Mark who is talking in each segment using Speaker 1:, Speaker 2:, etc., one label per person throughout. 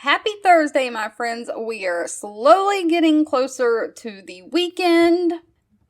Speaker 1: Happy Thursday, my friends. We are slowly getting closer to the weekend.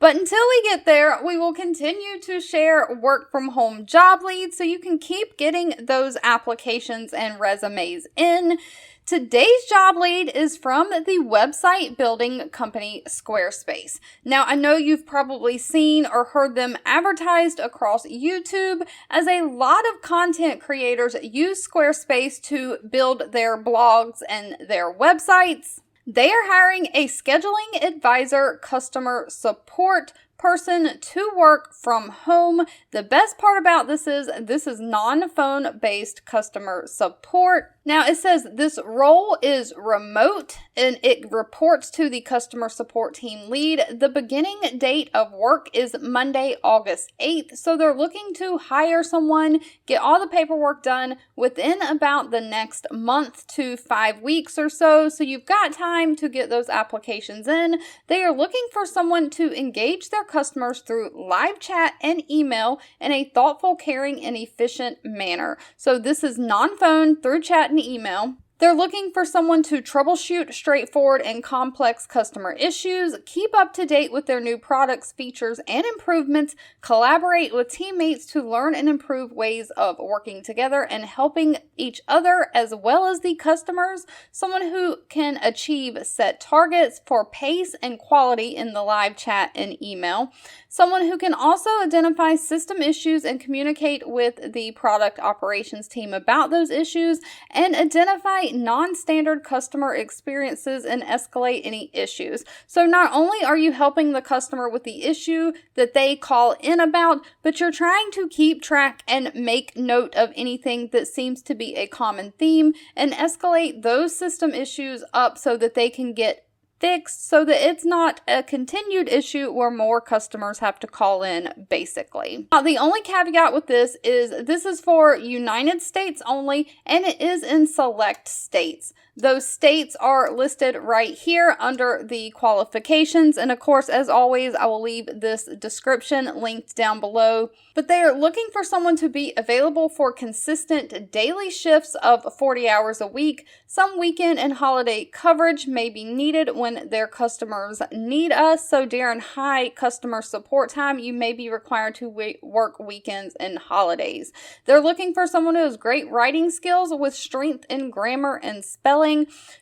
Speaker 1: But until we get there, we will continue to share work from home job leads so you can keep getting those applications and resumes in. Today's job lead is from the website building company Sqaurespace. Now, I know you've probably seen or heard them advertised across YouTube, as a lot of content creators use Sqaurespace to build their blogs and their websites. They are hiring a scheduling advisor customer support person to work from home. The best part about this is non-phone based customer support. Now it says this role is remote and it reports to the customer support team lead. The beginning date of work is Monday, August 8th. So they're looking to hire someone, get all the paperwork done within about the next month to 5 weeks or so. So you've got time to get those applications in. They are looking for someone to engage their customers through live chat and email in a thoughtful, caring, and efficient manner. So this is non-phone, through chat and email. They're looking for someone to troubleshoot straightforward and complex customer issues, keep up to date with their new products, features, and improvements, collaborate with teammates to learn and improve ways of working together and helping each other as well as the customers, someone who can achieve set targets for pace and quality in the live chat and email, someone who can also identify system issues and communicate with the product operations team about those issues, and identify non-standard customer experiences and escalate any issues. So not only are you helping the customer with the issue that they call in about, but you're trying to keep track and make note of anything that seems to be a common theme and escalate those system issues up so that they can get fixed, so that it's not a continued issue where more customers have to call in, basically. Now, the only caveat with this is for United States only, and it is in select states. Those states are listed right here under the qualifications, and of course, as always, I will leave this description linked down below. But they are looking for someone to be available for consistent daily shifts of 40 hours a week. Some weekend and holiday coverage may be needed when their customers need us. So during high customer support time, you may be required to work weekends and holidays. They're looking for someone who has great writing skills with strength in grammar and spelling,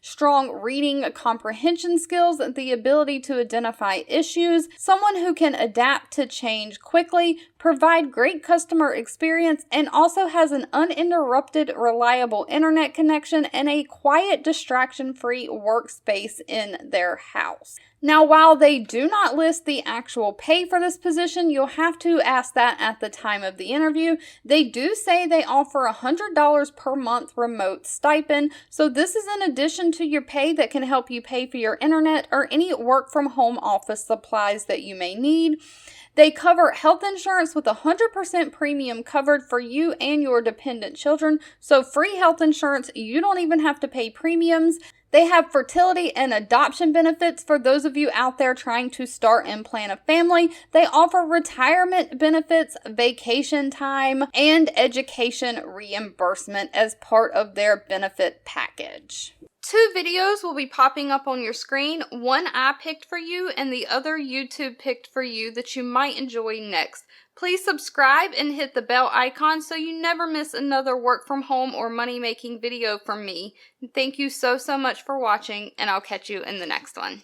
Speaker 1: strong reading comprehension skills, the ability to identify issues, someone who can adapt to change quickly, provide great customer experience, and also has an uninterrupted, reliable internet connection and a quiet, distraction-free workspace in their house. Now, while they do not list the actual pay for this position, you'll have to ask that at the time of the interview. They do say they offer $100 per month remote stipend. So this is in addition to your pay that can help you pay for your internet or any work from home office supplies that you may need. They cover health insurance with 100% premium covered for you and your dependent children. So free health insurance, you don't even have to pay premiums. They have fertility and adoption benefits for those of you out there trying to start and plan a family. They offer retirement benefits, vacation time, and education reimbursement as part of their benefit package. 2 videos will be popping up on your screen. One I picked for you and the other YouTube picked for you that you might enjoy next. Please subscribe and hit the bell icon so you never miss another work from home or money making video from me. Thank you so much for watching, and I'll catch you in the next one.